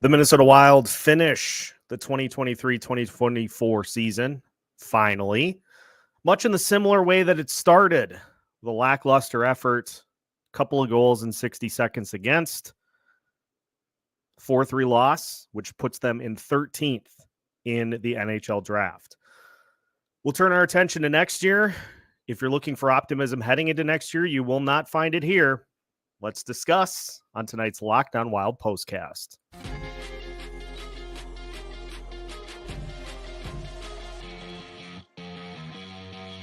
The Minnesota Wild finish the 2023-2024 season, finally, much in the similar way that it started. The lackluster effort, couple of goals in 60 seconds against, 4-3 loss, which puts them in 13th in the NHL draft. We'll turn our attention to next year. If you're looking for optimism heading into next year, you will not find it here. Let's discuss on tonight's Locked On Wild postcast.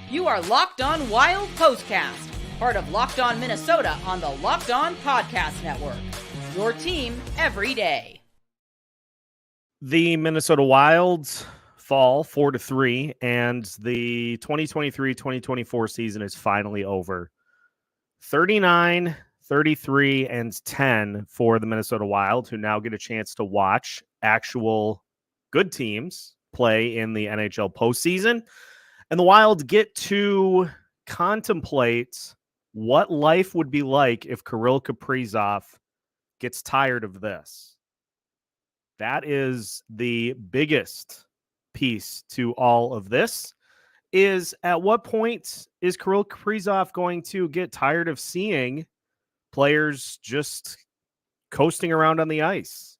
You are Locked On Wild Postcast, part of Locked On Minnesota on the Locked On Podcast Network. Your team every day. The Minnesota Wild fall 4-3, and the 2023-2024 season is finally over. 39, 33, and 10 for the Minnesota Wild, who now get a chance to watch actual good teams play in the NHL postseason. And the Wild get to contemplate what life would be like if Kirill Kaprizov gets tired of this. That is the biggest piece to all of this, is at what point is Kirill Kaprizov going to get tired of seeing players just coasting around on the ice,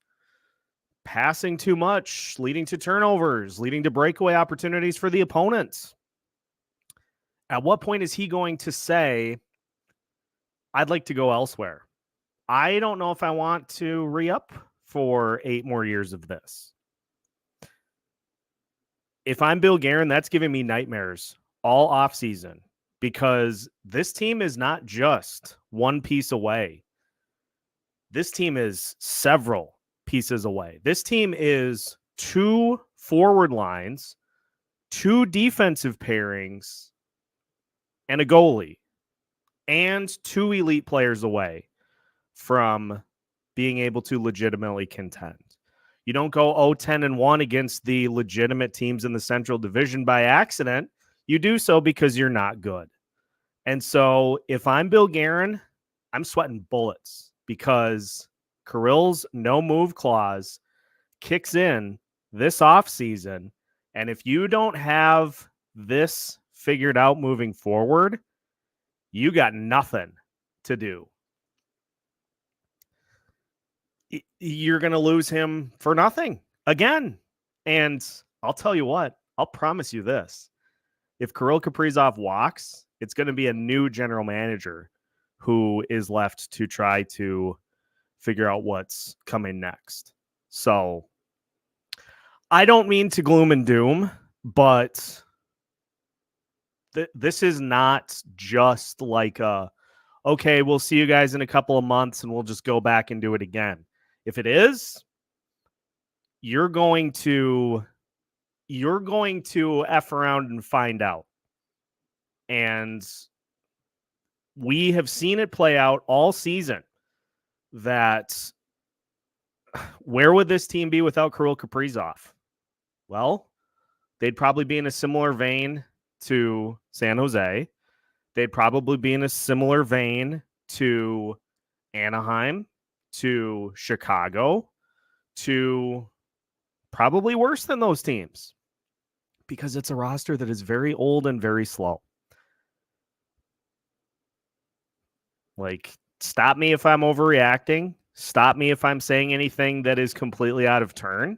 passing too much, leading to turnovers, leading to breakaway opportunities for the opponent? At what point is he going to say, I'd like to go elsewhere? I don't know if I want to re-up for 8 more years of this. If I'm Bill Guerin, that's giving me nightmares all offseason, because this team is not just one piece away. This team is several pieces away. This team is 2 forward lines, 2 defensive pairings, and a goalie, and 2 elite players away from being able to legitimately contend. You don't go 0-10-1 against the legitimate teams in the Central Division by accident. You do so because you're not good. And so if I'm Bill Guerin, I'm sweating bullets, because Kirill's no-move clause kicks in this offseason. And if you don't have this figured out moving forward, you got nothing to do. You're going to lose him for nothing again. And I'll tell you what, I'll promise you this. If Kirill Kaprizov walks, it's going to be a new general manager who is left to try to figure out what's coming next. So I don't mean to gloom and doom, but this is not just like okay, we'll see you guys in a couple of months and we'll just go back and do it again. If it is, you're going to F around and find out. And we have seen it play out all season, that where would this team be without Kirill Kaprizov? Well, they'd probably be in a similar vein to San Jose. They'd probably be in a similar vein to Anaheim, to Chicago, to probably worse than those teams, because it's a roster that is very old and very slow. Like, stop me if I'm overreacting. Stop me if I'm saying anything that is completely out of turn.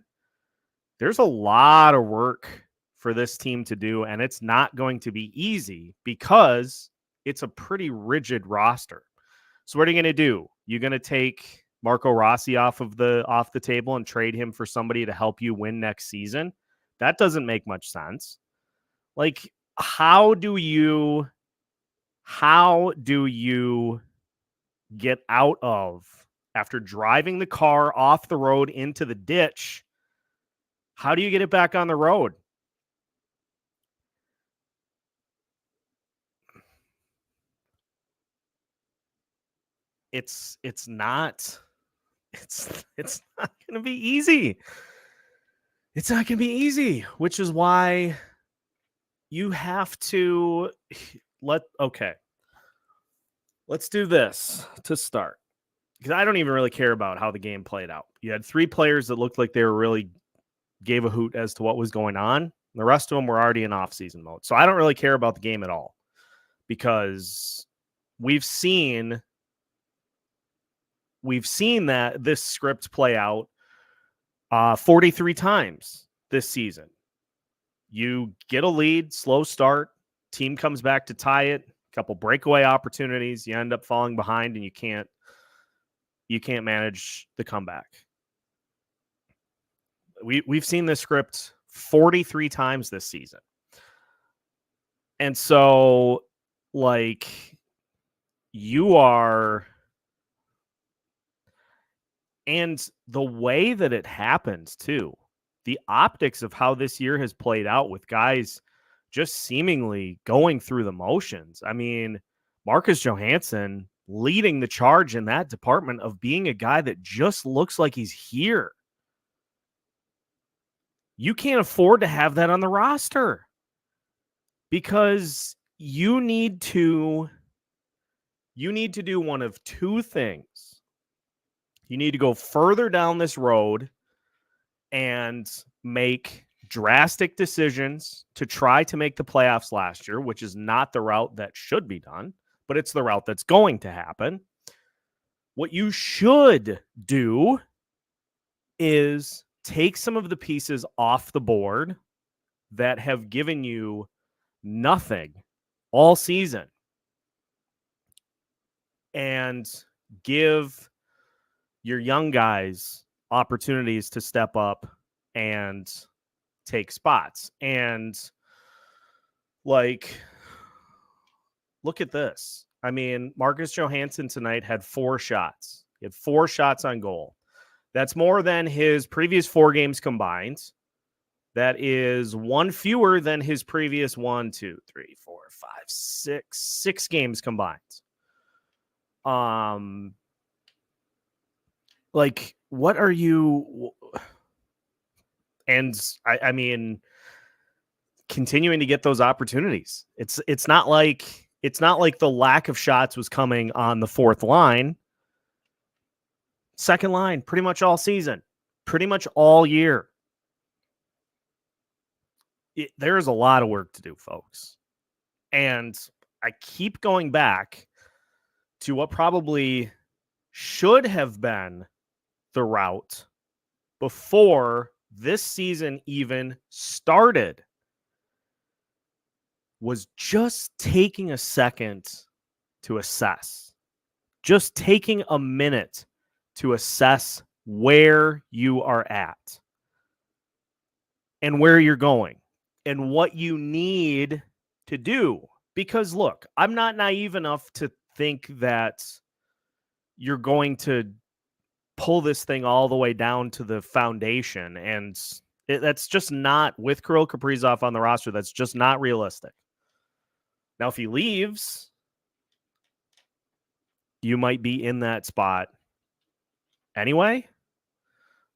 There's a lot of work for this team to do, and it's not going to be easy because it's a pretty rigid roster. So what are you going to do? You're going to take Marco Rossi off the table and trade him for somebody to help you win next season? That doesn't make much sense. Like, how do you get out of, after driving the car off the road into the ditch, how do you get it back on the road? It's not going to be easy. It's not going to be easy, which is why you have to let's do this to start. because I don't even really care about how the game played out. You had 3 players that looked like they were really gave a hoot as to what was going on. The rest of them were already in off-season mode. So I don't really care about the game at all, because we've seen that this script play out 43 times this season. You get a lead, slow start, team comes back to tie it, a couple breakaway opportunities, you end up falling behind, and you can't manage the comeback. We've seen this script 43 times this season. And so, like, and the way that it happens too, the optics of how this year has played out with guys just seemingly going through the motions. I mean, Marcus Johansson leading the charge in that department of being a guy that just looks like he's here. You can't afford to have that on the roster, because you need to do one of 2 things. You need to go further down this road and make drastic decisions to try to make the playoffs last year, which is not the route that should be done, but it's the route that's going to happen. What you should do is take some of the pieces off the board that have given you nothing all season and give your young guys opportunities to step up and take spots. And, like, look at this. I mean, Marcus Johansson tonight had 4 shots. He had 4 shots on goal. That's more than his previous 4 games combined. That is 1 fewer than his previous 6 games combined. Like, what are you? And I mean, continuing to get those opportunities. It's not like the lack of shots was coming on the 4th line. Second line, pretty much all season, pretty much all year. There's a lot of work to do, folks. And I keep going back to what probably should have been the route before this season even started, was just taking a second to assess, just taking a minute to assess where you are at and where you're going and what you need to do. Because look, I'm not naive enough to think that you're going to pull this thing all the way down to the foundation. And that's just not, with Kirill Kaprizov on the roster, that's just not realistic. Now, if he leaves, you might be in that spot anyway,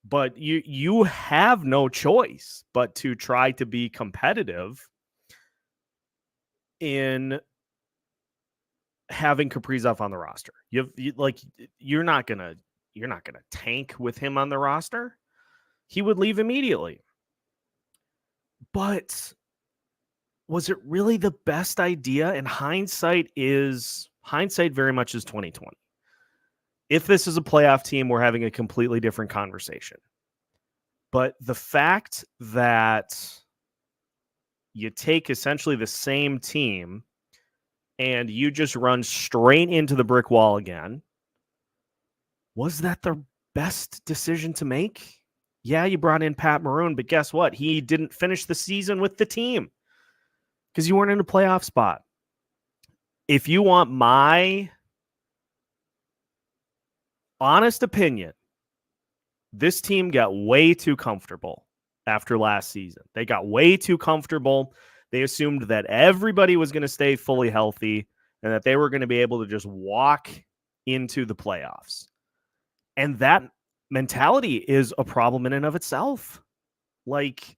but you have no choice but to try to be competitive in having Kaprizov on the roster. You're not gonna tank with him on the roster. He would leave immediately. But was it really the best idea? And hindsight very much is 2020. If this is a playoff team, we're having a completely different conversation. But the fact that you take essentially the same team and you just run straight into the brick wall again, was that the best decision to make? Yeah, you brought in Pat Maroon, but guess what? He didn't finish the season with the team because you weren't in a playoff spot. If you want my honest opinion, this team got way too comfortable after last season. They got way too comfortable. They assumed that everybody was going to stay fully healthy and that they were going to be able to just walk into the playoffs. And that mentality is a problem in and of itself. Like,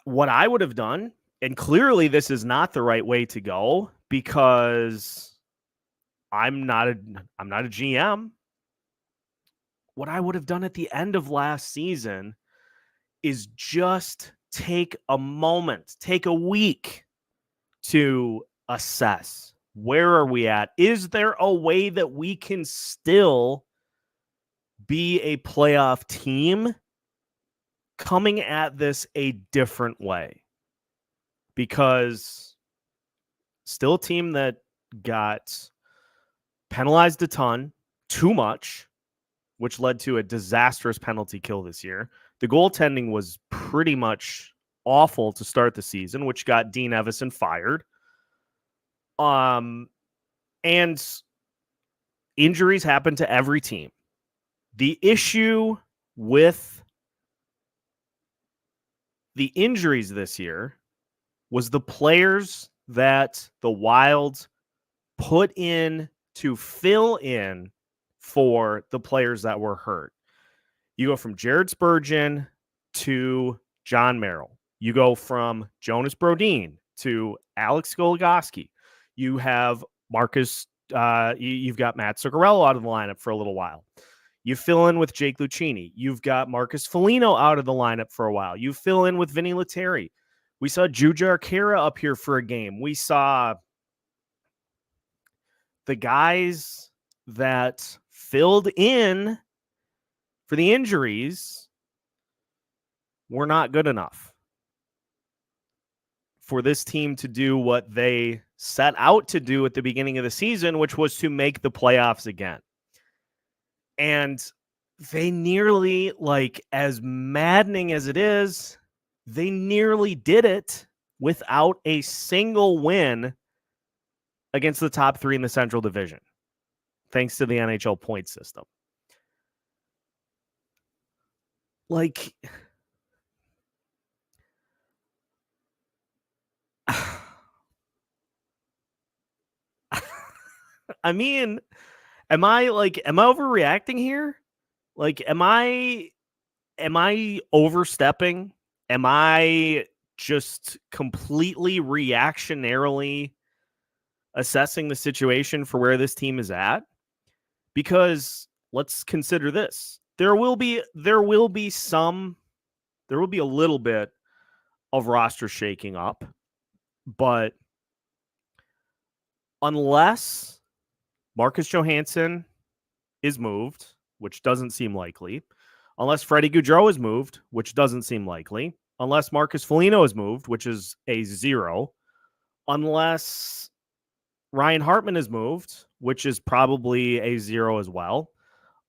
what I would have done, and clearly this is not the right way to go, because I'm not a GM. What I would have done at the end of last season is just take a moment, take a week to assess, where are we at? Is there a way that we can still be a playoff team coming at this a different way? Because still a team that got penalized a ton, too much, which led to a disastrous penalty kill this year. The goaltending was pretty much awful to start the season, which got Dean Evison fired. And injuries happen to every team. The issue with the injuries this year was the players that the Wild put in to fill in for the players that were hurt. You go from Jared Spurgeon to John Merrill. You go from Jonas Brodin to Alex Goligoski. You have Marcus, you've got Matt Zuccarello out of the lineup for a little while. You fill in with Jake Lucchini. You've got Marcus Foligno out of the lineup for a while. You fill in with Vinny Lettieri. We saw Jujhar Khaira up here for a game. We saw the guys that filled in for the injuries were not good enough for this team to do what they set out to do at the beginning of the season, which was to make the playoffs again. And they nearly, like, as maddening as it is, they nearly did it without a single win against the top three in the Central Division, thanks to the NHL point system. Like, I mean, am I overreacting here? Like, am I overstepping? Am I just completely reactionarily assessing the situation for where this team is at? Because let's consider this. There will be a little bit of roster shaking up, but unless Marcus Johansson is moved, which doesn't seem likely, unless Freddie Gaudreau is moved, which doesn't seem likely, unless Marcus Foligno is moved, which is a 0, unless Ryan Hartman is moved, which is probably a 0 as well,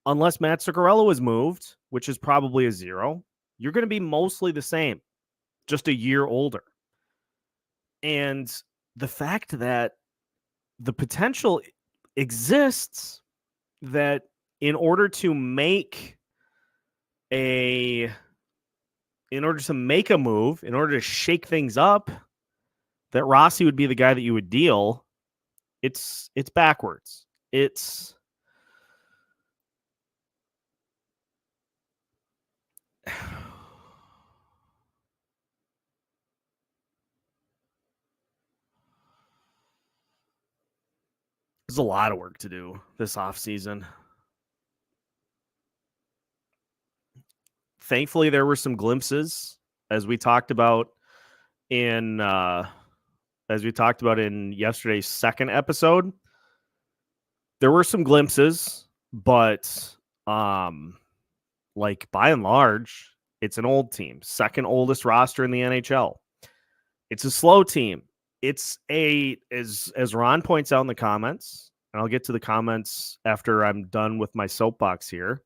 unless Matt Zuccarello is moved, which is probably a 0, you're going to be mostly the same, just a year older. And the fact that the potential exists that in order to make a move, in order to shake things up, that Rossi would be the guy that you would deal, it's backwards. There's a lot of work to do this offseason. Thankfully, there were some glimpses, as we talked about in yesterday's second episode. There were some glimpses, but by and large, it's an old team, second oldest roster in the NHL. It's a slow team. It's as Ron points out in the comments, and I'll get to the comments after I'm done with my soapbox here.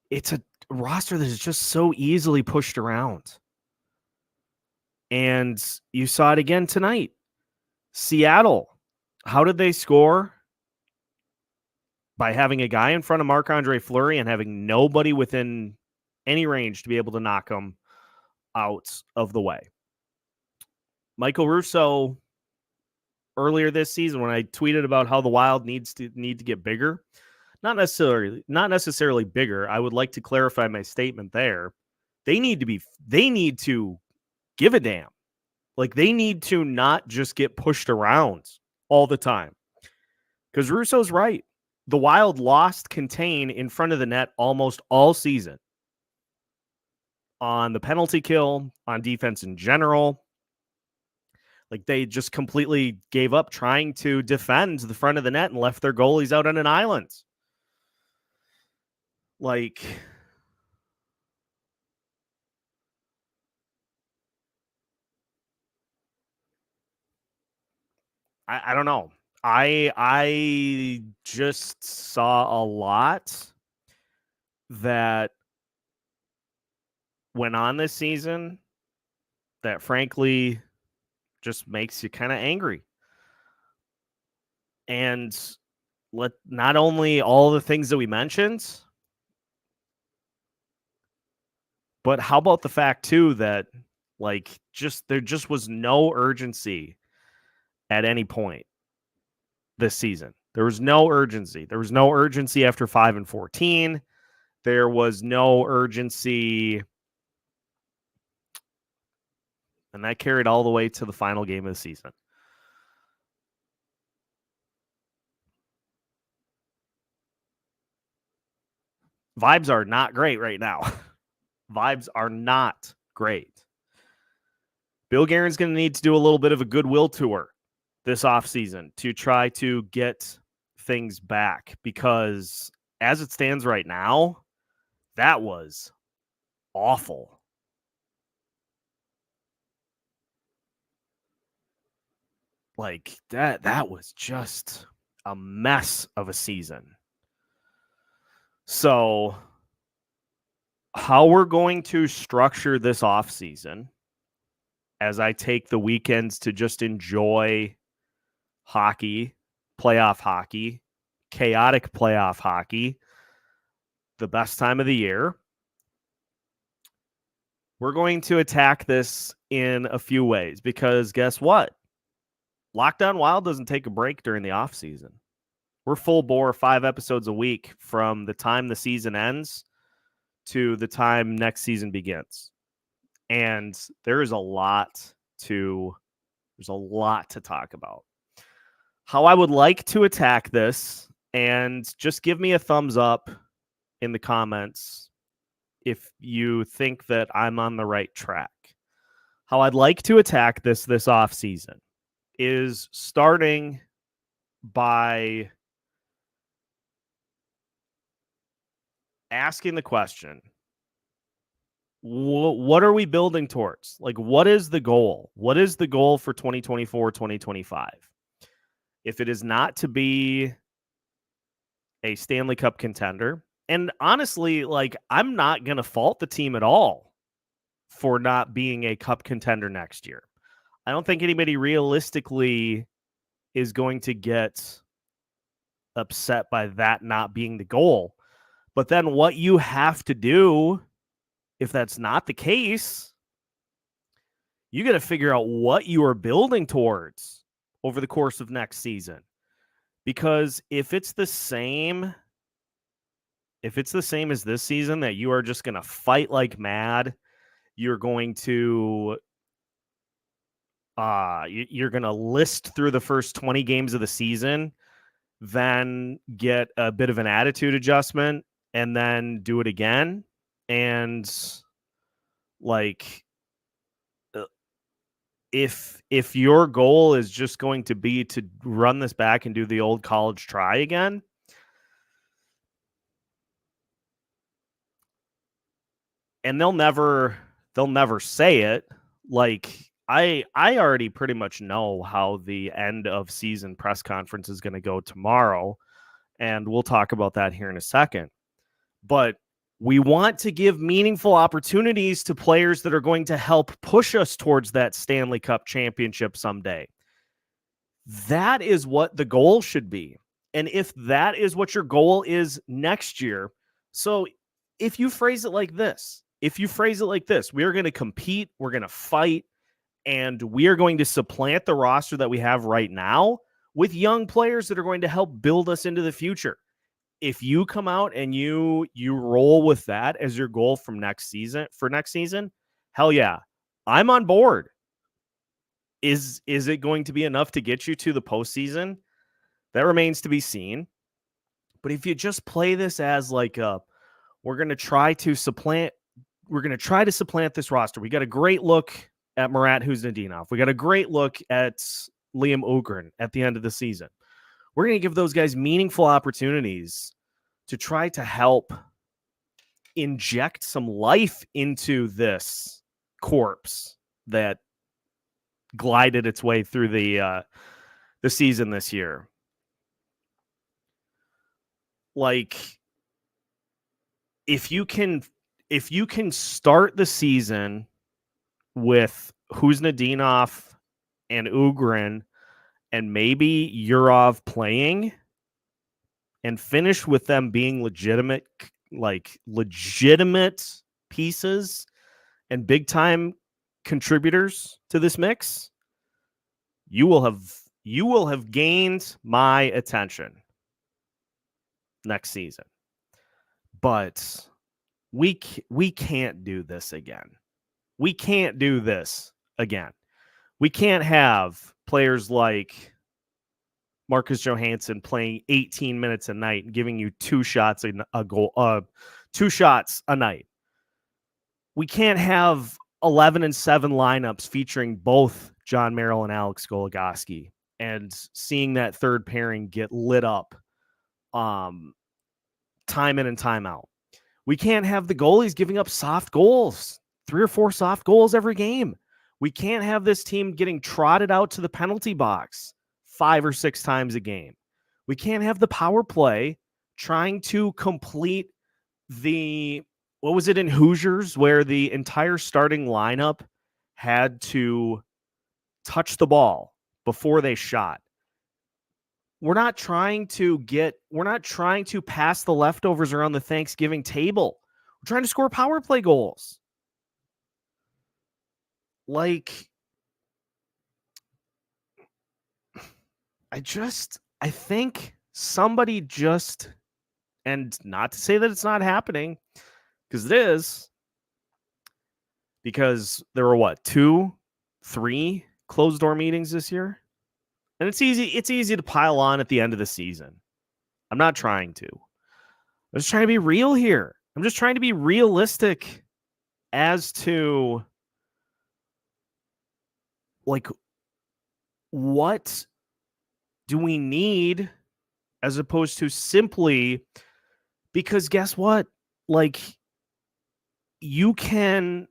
It's a roster that is just so easily pushed around. And you saw it again tonight. Seattle, how did they score? By having a guy in front of Marc-Andre Fleury and having nobody within any range to be able to knock him out of the way. Michael Russo, earlier this season, when I tweeted about how the Wild need to get bigger, not necessarily bigger. I would like to clarify my statement there. They need to give a damn. Like, they need to not just get pushed around all the time. Because Russo's right. The Wild lost contain in front of the net almost all season. On the penalty kill, on defense in general. Like, they just completely gave up trying to defend the front of the net and left their goalies out on an island. Like, I don't know. I just saw a lot that went on this season that frankly just makes you kind of angry. And not only all the things that we mentioned, but how about the fact too that there just was no urgency at any point this season. There was no urgency. There was no urgency after 5-14. There was no urgency. And that carried all the way to the final game of the season. Vibes are not great right now. Vibes are not great. Bill Guerin's going to need to do a little bit of a goodwill tour this offseason to try to get things back, because as it stands right now, that was awful. Like, that was just a mess of a season. So how we're going to structure this offseason, as I take the weekends to just enjoy hockey, playoff hockey, chaotic playoff hockey, the best time of the year, we're going to attack this in a few ways, because guess what? Locked On Wild doesn't take a break during the offseason. We're full bore 5 episodes a week from the time the season ends to the time next season begins. And there's a lot to talk about. How I would like to attack this, and just give me a thumbs up in the comments if you think that I'm on the right track. How I'd like to attack this offseason is starting by asking the question, what are we building towards? Like, what is the goal? What is the goal for 2024, 2025? If it is not to be a Stanley Cup contender, and honestly, like, I'm not going to fault the team at all for not being a cup contender next year. I don't think anybody realistically is going to get upset by that not being the goal. But then what you have to do, if that's not the case, you got to figure out what you are building towards over the course of next season. Because if it's the same as this season, that you are just going to fight like mad, you're going to you're going to list through the first 20 games of the season, then get a bit of an attitude adjustment, and then do it again. And like, if your goal is just going to be to run this back and do the old college try again, and they'll never say it. Like, I already pretty much know how the end of season press conference is going to go tomorrow, and we'll talk about that here in a second. But we want to give meaningful opportunities to players that are going to help push us towards that Stanley Cup championship someday. That is what the goal should be. And if that is what your goal is next year, so if you phrase it like this, we are going to compete, we're going to fight, and we are going to supplant the roster that we have right now with young players that are going to help build us into the future. If you come out and you roll with that as your goal for next season, hell yeah, I'm on board. Is it going to be enough to get you to the postseason? That remains to be seen. But if you just play this as like we're going to try to supplant this roster. We got a great look at Murat Huznadinov. We got a great look at Liam Ugrin at the end of the season. We're going to give those guys meaningful opportunities to try to help inject some life into this corpse that glided its way through the season this year. Like, if you can start the season with Huznadinov and Ugrin and maybe Yurov playing and finish with them being legitimate pieces and big time contributors to this mix, you will have gained my attention next season. But we can't do this again. We can't do this again. We can't have players like Marcus Johansson playing 18 minutes a night and giving you 2 shots a night. We can't have 11 and 7 lineups featuring both John Merrill and Alex Goligoski and seeing that third pairing get lit up time in and time out. We can't have the goalies giving up soft goals, 3 or 4 soft goals every game. We can't have this team getting trotted out to the penalty box 5 or 6 times a game. We can't have the power play trying to complete what was it in Hoosiers where the entire starting lineup had to touch the ball before they shot. We're not trying to pass the leftovers around the Thanksgiving table. We're trying to score power play goals. Like, I think somebody just, and not to say that it's not happening, because it is, because there were 2, 3 closed door meetings this year. And it's easy to pile on at the end of the season. I'm not trying to. I'm just trying to be real here. I'm just trying to be realistic as to like what do we need as opposed to simply, because guess what? Like, you can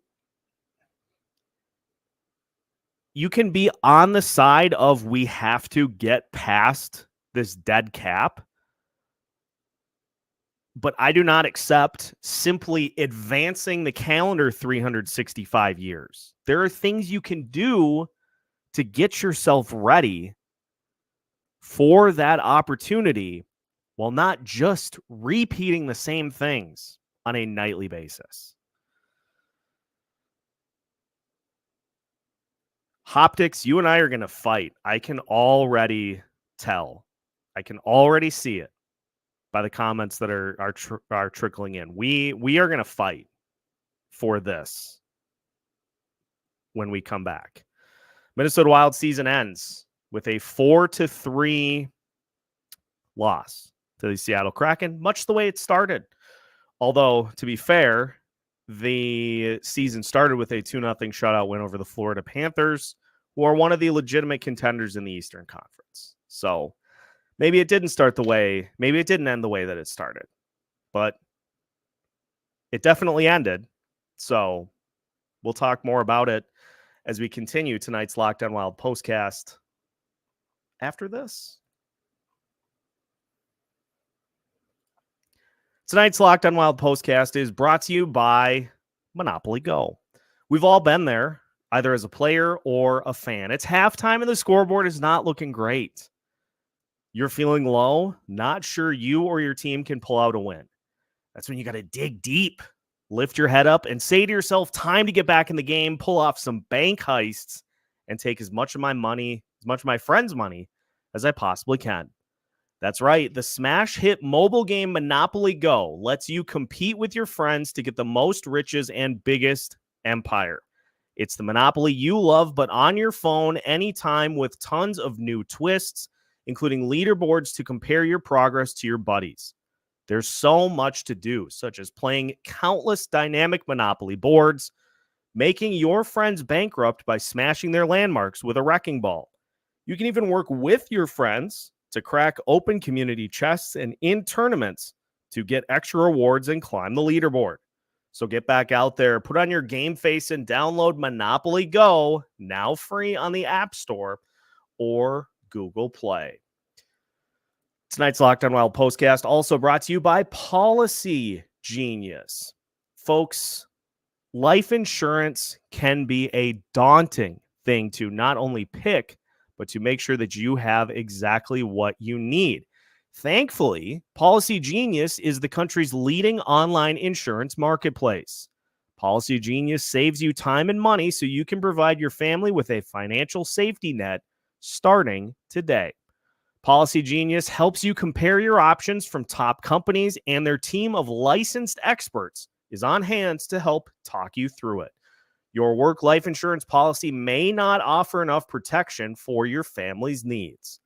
be on the side of we have to get past this dead cap, but I do not accept simply advancing the calendar 365 years. There are things you can do to get yourself ready for that opportunity while not just repeating the same things on a nightly basis. Hoptics, you and I are going to fight. I can already tell. I can already see it by the comments that are trickling in. We are going to fight for this when we come back. Minnesota Wild season ends with a 4-3 loss to the Seattle Kraken, much the way it started. Although, to be fair, the season started with a 2-0 shutout win over the Florida Panthers, who are one of the legitimate contenders in the Eastern Conference. So maybe it didn't end the way that it started, but it definitely ended. So we'll talk more about it as we continue tonight's Locked On Wild postcast after this. Tonight's Locked On Wild postcast is brought to you by Monopoly Go. We've all been there, either as a player or a fan. It's halftime and the scoreboard is not looking great. You're feeling low, not sure you or your team can pull out a win. That's when you got to dig deep, lift your head up, and say to yourself, time to get back in the game, pull off some bank heists, and take as much of my money, as much of my friends' money as I possibly can. That's right. The smash hit mobile game Monopoly Go lets you compete with your friends to get the most riches and biggest empire. It's the Monopoly you love, but on your phone anytime with tons of new twists, including leaderboards to compare your progress to your buddies. There's so much to do, such as playing countless dynamic Monopoly boards, making your friends bankrupt by smashing their landmarks with a wrecking ball. You can even work with your friends to crack open community chests and in tournaments to get extra rewards and climb the leaderboard. So get back out there, put on your game face, and download Monopoly Go, now free on the App Store or Google Play. Tonight's Locked On Wild Postcast also brought to you by Policy Genius. Folks, life insurance can be a daunting thing to not only pick, but to make sure that you have exactly what you need. Thankfully, Policy Genius is the country's leading online insurance marketplace. Policy Genius saves you time and money so you can provide your family with a financial safety net starting today. Policy Genius helps you compare your options from top companies, and their team of licensed experts is on hand to help talk you through it. Your work life insurance policy may not offer enough protection for your family's needs.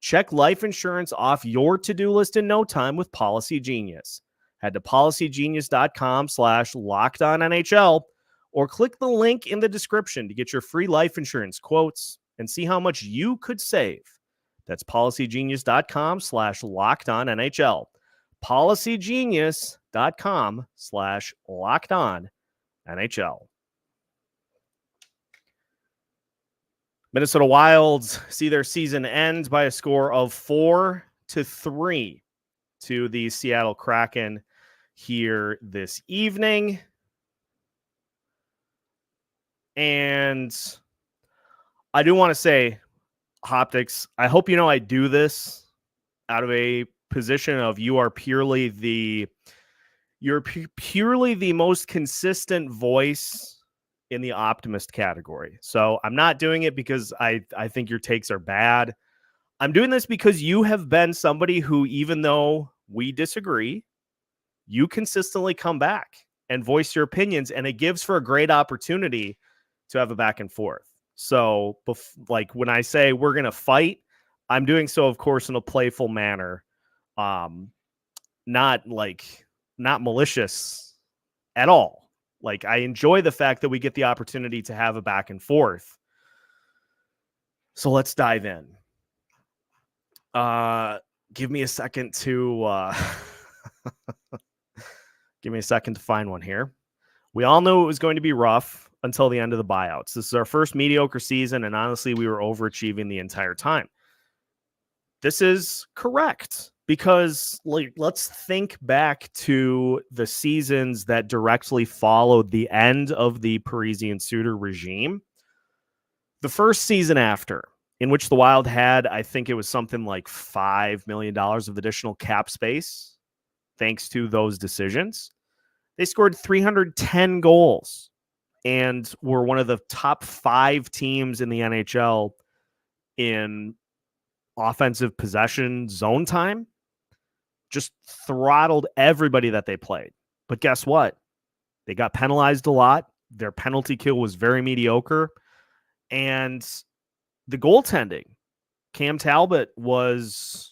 Check life insurance off your to-do list in no time with Policy Genius. Head to policygenius.com/LockedOnNHL or click the link in the description to get your free life insurance quotes and see how much you could save. That's policygenius.com/LockedOnNHL. policygenius.com/LockedOnNHL. Minnesota Wilds see their season end by a score of 4-3 to the Seattle Kraken here this evening. And I do want to say, Hoptics, I hope you know I do this out of a position of you are purely the most consistent voice in the optimist category. So I'm not doing it because I think your takes are bad. I'm doing this because you have been somebody who, even though we disagree, you consistently come back and voice your opinions, and it gives for a great opportunity to have a back and forth. So like when I say we're going to fight, I'm doing so, of course, in a playful manner. Not malicious at all. Like, I enjoy the fact that we get the opportunity to have a back and forth. So let's dive in. Give me a second to find one here. We all knew it was going to be rough until the end of the buyouts. This is our first mediocre season, and honestly, we were overachieving the entire time. This is correct. Because let's think back to the seasons that directly followed the end of the Parisian Suter regime. The first season after, in which the Wild had, I think it was something like $5 million of additional cap space, thanks to those decisions, they scored 310 goals and were one of the top 5 teams in the NHL in offensive possession zone time. Just throttled everybody that they played. But guess what? They got penalized a lot. Their penalty kill was very mediocre. And the goaltending, Cam Talbot was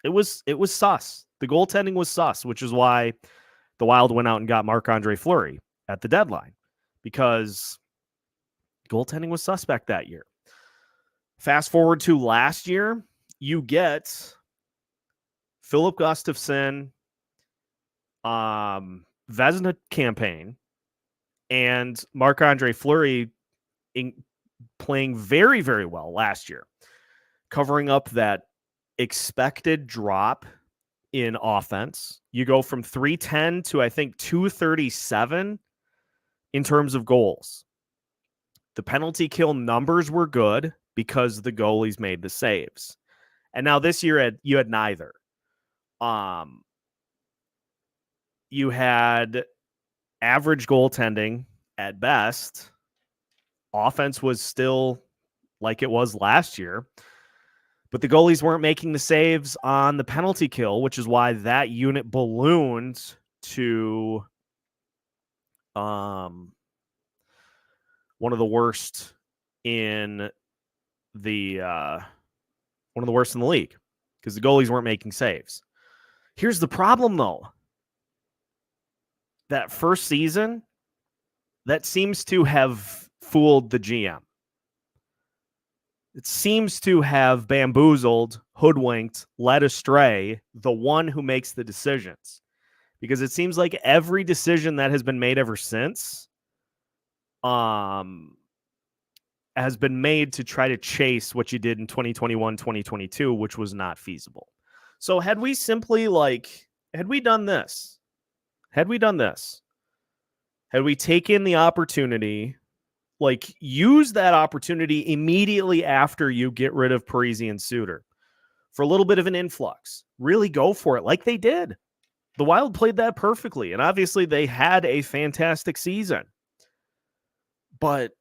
sus. The goaltending was sus, which is why the Wild went out and got Marc-Andre Fleury at the deadline, because goaltending was suspect that year. Fast forward to last year, you get Philip Gustafsson, Vezina campaign, and Marc-Andre Fleury playing very, very well last year, covering up that expected drop in offense. You go from 310 to, I think, 237 in terms of goals. The penalty kill numbers were good because the goalies made the saves. And now this year you had neither. You had average goaltending at best. Offense was still like it was last year, but the goalies weren't making the saves on the penalty kill, which is why that unit ballooned to one of the worst in the league because the goalies weren't making saves. Here's the problem, though. That first season, that seems to have fooled the GM. It seems to have bamboozled, hoodwinked, led astray the one who makes the decisions. Because it seems like every decision that has been made ever since has been made to try to chase what you did in 2021, 2022, which was not feasible. So had we done this, had we taken the opportunity, use that opportunity immediately after you get rid of Parise and Suter for a little bit of an influx, really go for it like they did. The Wild played that perfectly, and obviously they had a fantastic season. But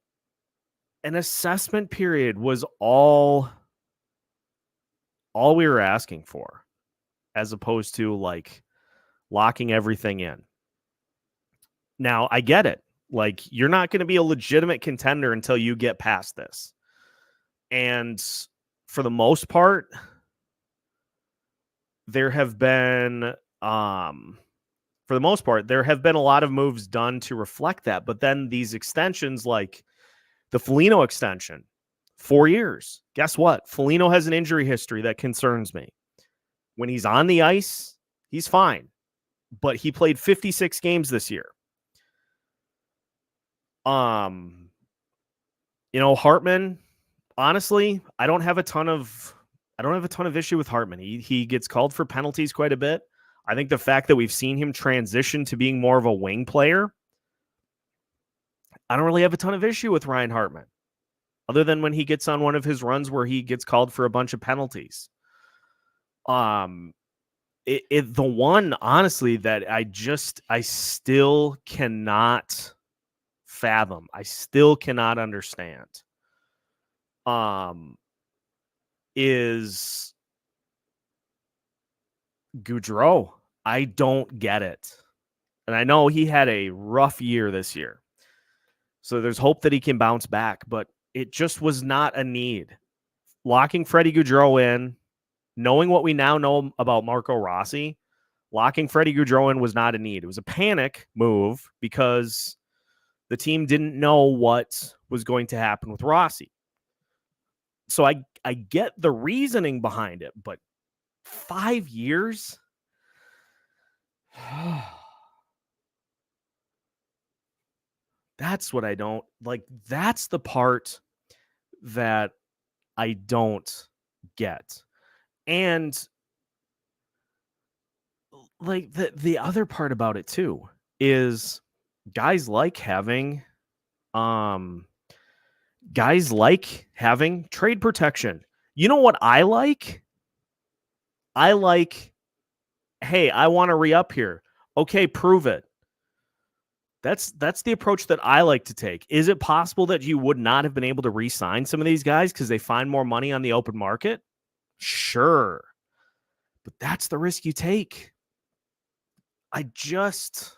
an assessment period was all we were asking for, as opposed to locking everything in. Now, I get it. You're not going to be a legitimate contender until you get past this. And for the most part, there have been a lot of moves done to reflect that. But then these extensions, like the Foligno extension, 4 years. Guess what? Foligno has an injury history that concerns me. When he's on the ice, he's fine. But he played 56 games this year. Hartman, honestly, I don't have a ton of issue with Hartman. He gets called for penalties quite a bit. I think the fact that we've seen him transition to being more of a wing player, I don't really have a ton of issue with Ryan Hartman, other than when he gets on one of his runs where he gets called for a bunch of penalties. The one, honestly, that I still cannot fathom, I still cannot understand, is Goudreau. I don't get it. And I know he had a rough year this year, so there's hope that he can bounce back, but it just was not a need. Locking Freddie Gaudreau in, knowing what we now know about Marco Rossi, locking Freddie Gaudreau in was not a need. It was a panic move because the team didn't know what was going to happen with Rossi. So I get the reasoning behind it, but 5 years? That's what I don't like. That's the part that I don't get. And the other part about it too is guys like having trade protection. You know what I like? I like, hey, I want to re-up here. Okay, prove it. That's the approach that I like to take. Is it possible that you would not have been able to re-sign some of these guys because they find more money on the open market? Sure. But that's the risk you take. I just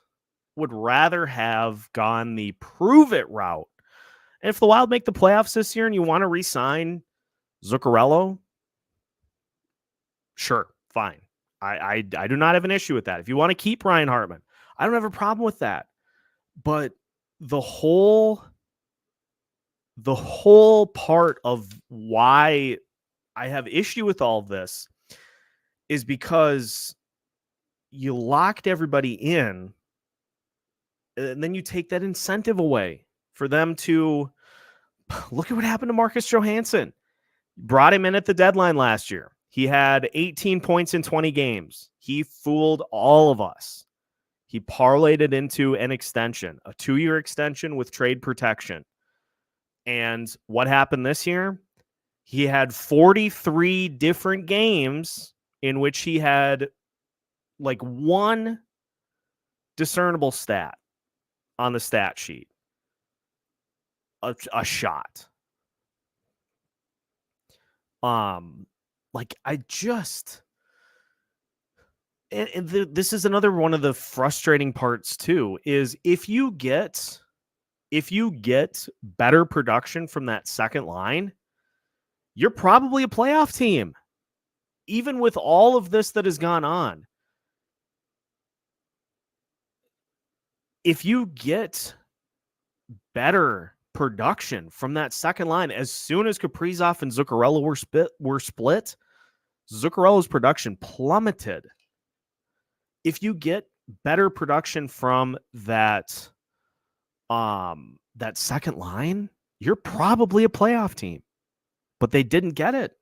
would rather have gone the prove it route. And if the Wild make the playoffs this year and you want to re-sign Zuccarello, sure, fine. I do not have an issue with that. If you want to keep Ryan Hartman, I don't have a problem with that. But the whole part of why I have issue with all of this is because you locked everybody in, and then you take that incentive away for them to look at what happened to Marcus Johansson. Brought him in at the deadline last year. He had 18 points in 20 games. He fooled all of us. He parlayed it into an extension, a 2-year extension with trade protection. And what happened this year? He had 43 different games in which he had one discernible stat on the stat sheet. A shot. This is another one of the frustrating parts too, is if you get if you get better production from that second line, you're probably a playoff team. Even with all of this that has gone on, if you get better production from that second line, as soon as Kaprizov and Zuccarello were split, Zuccarello's production plummeted. If you get better production from that second line, you're probably a playoff team. But they didn't get it.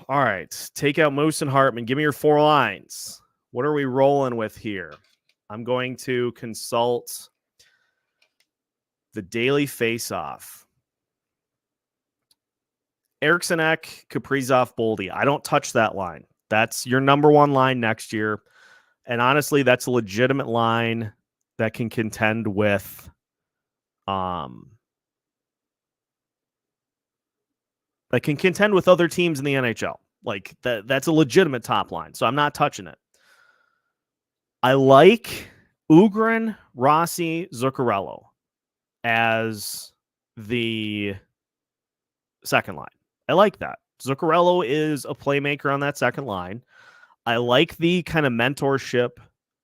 All right, take out Moose and Hartman. Give me your 4 lines. What are we rolling with here? I'm going to consult the Daily Face-Off. Eriksson Ek, Kaprizov, Boldy. I don't touch that line. That's your number 1 line next year. And honestly, that's a legitimate line that can contend with other teams in the NHL. Like that's a legitimate top line. So I'm not touching it. I like Ugrin, Rossi, Zuccarello as the second line. I like that. Zuccarello is a playmaker on that second line. I like the kind of mentorship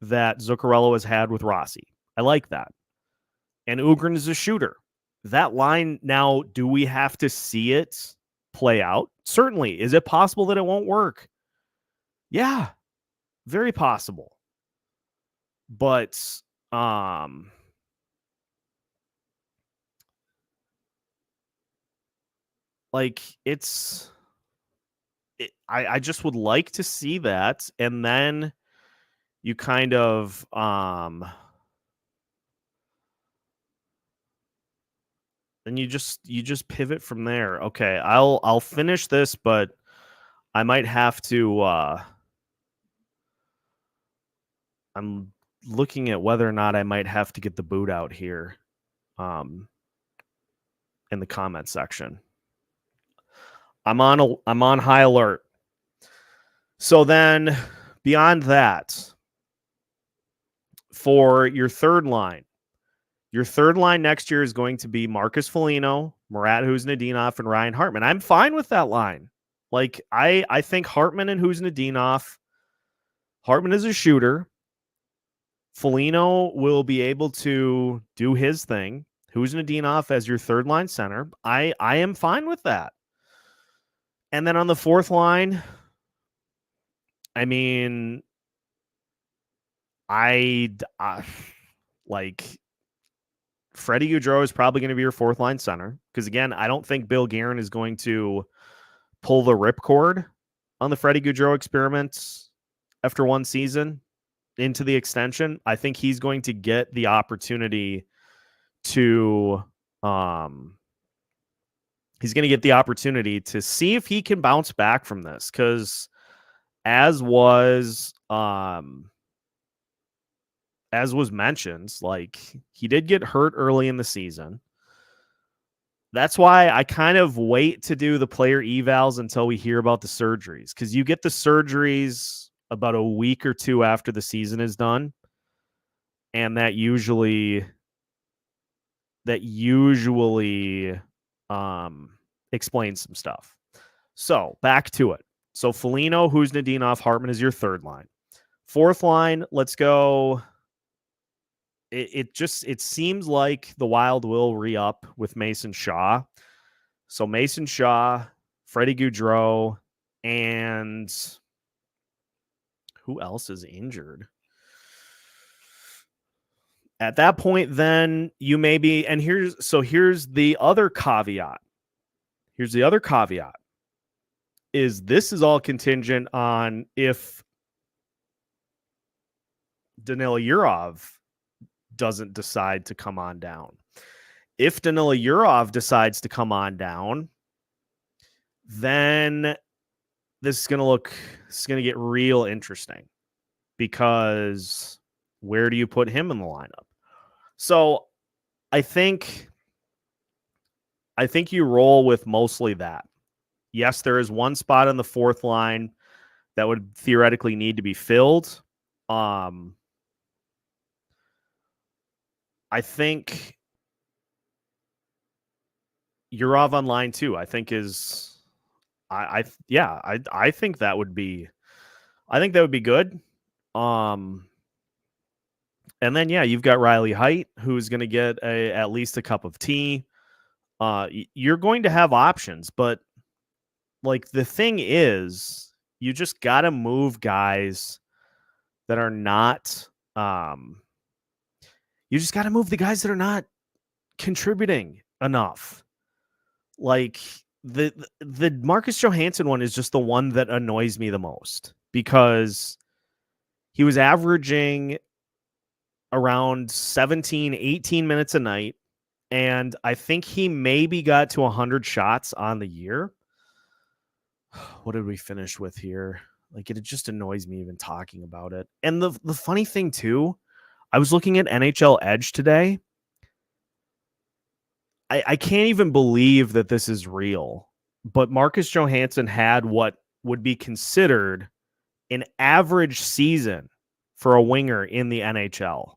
that Zuccarello has had with Rossi. I like that. And Ugrin is a shooter. That line now, do we have to see it play out? Certainly. Is it possible that it won't work? Yeah, very possible. But I just would like to see that, and then you kind of then you just pivot from there. Okay, I'll finish this, but I might have to I'm looking at whether or not I might have to get the boot out here in the comment section. I'm on high alert. So then beyond that, for your third line next year is going to be Marcus Foligno, Murat Huznadinov, and Ryan Hartman. I'm fine with that line. Like, I think Hartman and Huznadinov, Hartman is a shooter. Foligno will be able to do his thing. Huznadinov as your third line center. I am fine with that. And then on the fourth line, I mean, like Freddie Gaudreau is probably going to be your fourth line center. Because again, I don't think Bill Guerin is going to pull the ripcord on the Freddie Gaudreau experiments after one season into the extension. I think he's going to get the opportunity to see if he can bounce back from this. Because as was mentioned, like, he did get hurt early in the season. That's why I kind of wait to do the player evals until we hear about the surgeries, because you get the surgeries about a week or two after the season is done, and that usually explains some stuff. So back to it. So Foligno, Huznadinov, Hartman is your third line. Fourth line, let's go. It seems like the Wild will re-up with Mason Shaw. So Mason Shaw, Freddie Gaudreau, and who else is injured? At that point, then you may be, and here's the other caveat. Here's the other caveat. This is all contingent on if Danila Yurov doesn't decide to come on down. If Danila Yurov decides to come on down, then this is going to get real interesting, because where do you put him in the lineup? So I think you roll with mostly that. Yes, there is one spot on the fourth line that would theoretically need to be filled. I think Yurov on line 2, I think is I think that would be good. And then you've got Riley Height, who's going to get at least a cup of tea. You're going to have options, but like the thing is, you just got to move guys that are not. You just got to move the guys that are not contributing enough. Like the Marcus Johansson one is just the one that annoys me the most because he was averaging around 17, 18 minutes a night. And I think he maybe got to 100 shots on the year. What did we finish with here? Like, it just annoys me even talking about it. And the funny thing, too, I was looking at NHL Edge today. I can't even believe that this is real. But Marcus Johansson had what would be considered an average season for a winger in the NHL.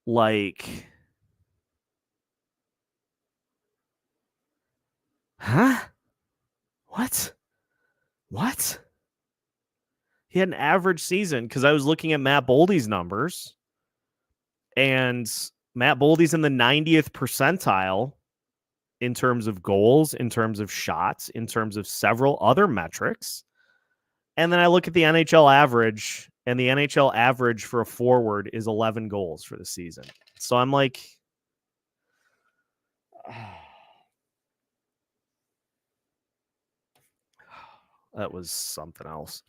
Like, huh? What? He had an average season because I was looking at Matt Boldy's numbers, and Matt Boldy's in the 90th percentile in terms of goals, in terms of shots, in terms of several other metrics. And then I look at the NHL average, and the NHL average for a forward is 11 goals for the season. So I'm like, that was something else.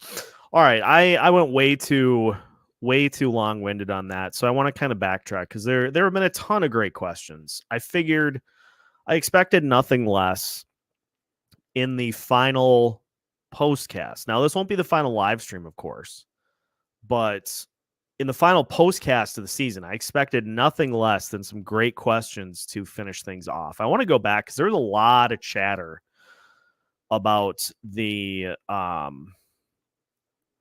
All right, I went way too long-winded on that, so I want to kind of backtrack because there have been a ton of great questions. I expected nothing less in the final postcast. Now, this won't be the final live stream, of course, but in the final postcast of the season, I expected nothing less than some great questions to finish things off. I want to go back because there was a lot of chatter about the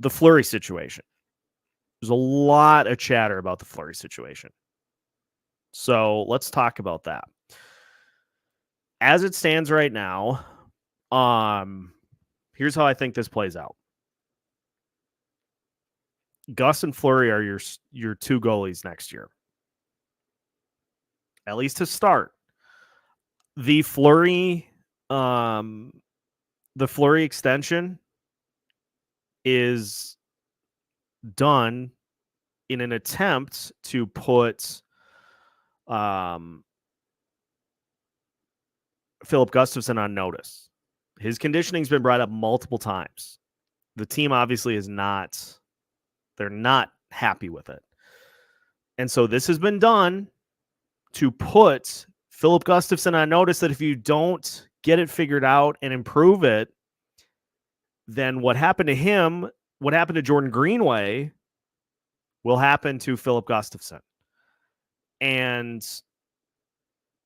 Fleury situation. There's a lot of chatter about the Fleury situation. So let's talk about that. As it stands right now, here's how I think this plays out. Gus and Fleury are your two goalies next year. At least to start. The Fleury extension is done in an attempt to put Philip Gustafsson on notice. His conditioning's been brought up multiple times. The team obviously they're not happy with it. And so this has been done to put Philip Gustafsson on notice that if you don't get it figured out and improve it, then what happened to him, what happened to Jordan Greenway, will happen to Philip Gustafsson. And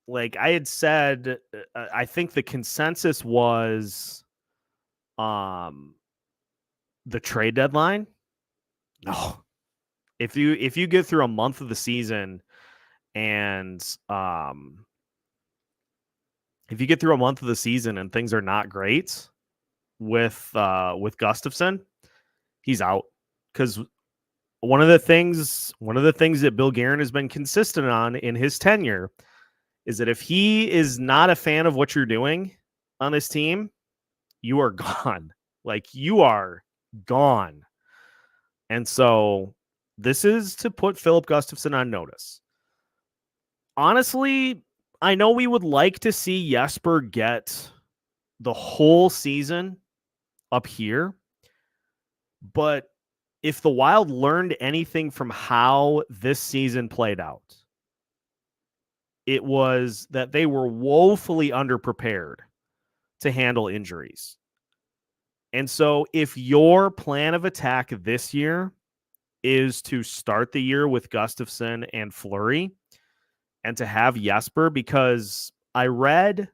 like I had said, I think the consensus was the trade deadline. No. If you get through a month of the season and if you get through a month of the season and things are not great with Gustafsson, he's out. Because one of the things that Bill Guerin has been consistent on in his tenure is that if he is not a fan of what you're doing on this team, you are gone. Like, you are gone. And so this is to put Philip Gustafsson on notice. Honestly, I know we would like to see Jesper get the whole season up here, but if the Wild learned anything from how this season played out, it was that they were woefully underprepared to handle injuries. And so if your plan of attack this year is to start the year with Gustafsson and Fleury and to have Jesper, because I read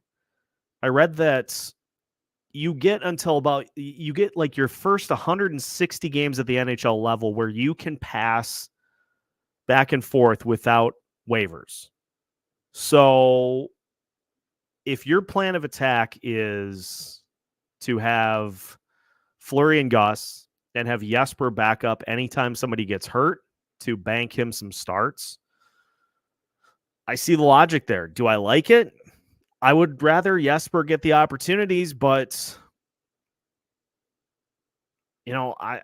that you get like your first 160 games at the NHL level where you can pass back and forth without waivers. So if your plan of attack is to have Fleury and Gus and have Jesper back up anytime somebody gets hurt to bank him some starts, I see the logic there. Do I like it? I would rather Jesper get the opportunities, but that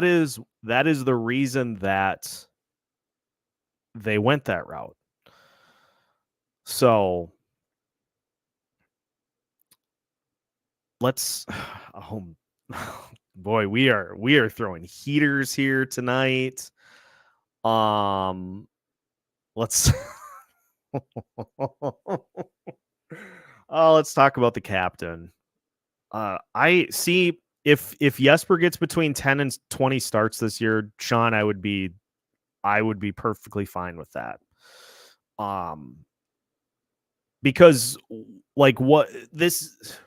is the reason that they went that route. So let's boy, we are throwing heaters here tonight. Let's let's talk about the captain. I see if Jesper gets between 10 and 20 starts this year, Sean, I would be perfectly fine with that. Because like what this,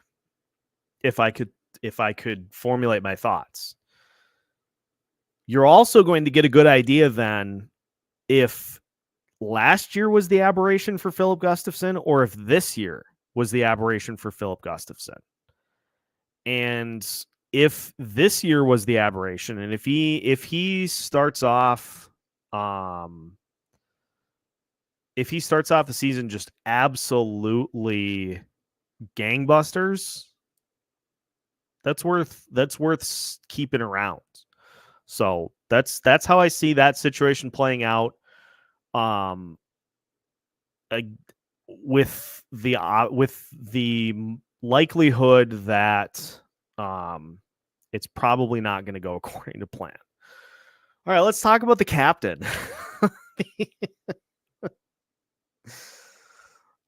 if I could formulate my thoughts, you're also going to get a good idea then if last year was the aberration for Philip Gustafsson or if this year was the aberration for Philip Gustafsson. And if this year was the aberration, and if he starts off the season just absolutely gangbusters, that's worth keeping around. So that's how I see that situation playing out. With the likelihood that it's probably not going to go according to plan. All right, let's talk about the captain.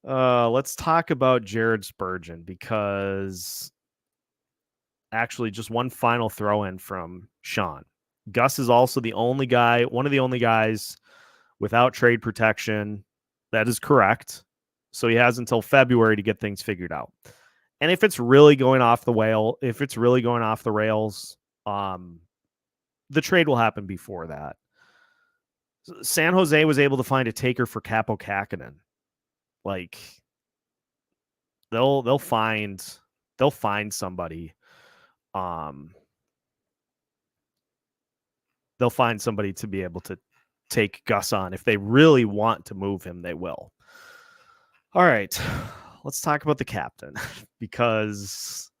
Let's talk about Jared Spurgeon, because actually just one final throw in from Sean. Gus is also one of the only guys without trade protection. That is correct. So he has until February to get things figured out. And if it's really going off the rails, the trade will happen before that. San Jose was able to find a taker for Capo Kakinen. Like they'll find somebody. They'll find somebody to be able to take Gus on. If they really want to move him, they will. All right, let's talk about the captain, because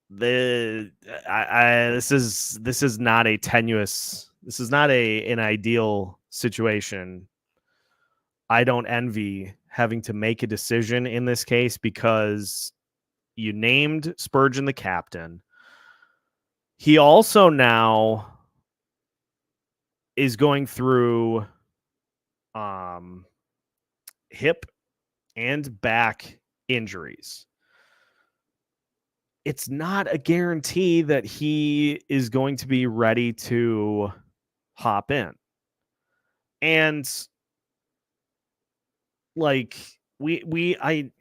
this is not a tenuous. This is not an ideal situation. I don't envy having to make a decision in this case, because you named Spurgeon the captain. He also now is going through hip and back injuries. It's not a guarantee that he is going to be ready to hop in. And like I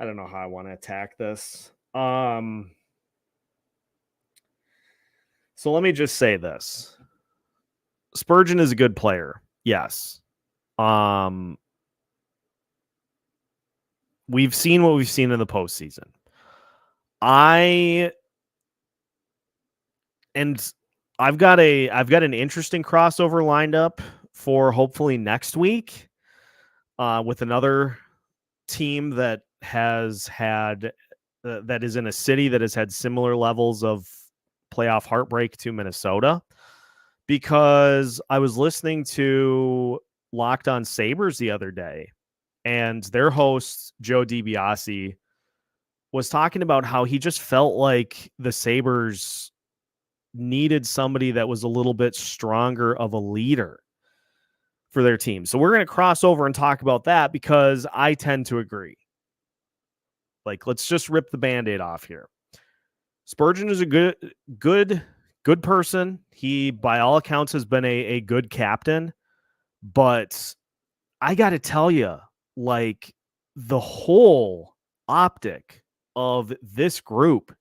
don't know how I want to attack this. So let me just say this. Spurgeon is a good player. Yes. We've seen what we've seen in the postseason. I've got an interesting crossover lined up for hopefully next week with another team that has had that is in a city that has had similar levels of playoff heartbreak to Minnesota, because I was listening to Locked On Sabres the other day, and their host, Joe DiBiase, was talking about how he just felt like the Sabres needed somebody that was a little bit stronger of a leader for their team. So we're going to cross over and talk about that, because I tend to agree. Like, let's just rip the Band-Aid off here. Spurgeon is a good person. He, by all accounts, has been a good captain. But I got to tell you, like, the whole optic of this group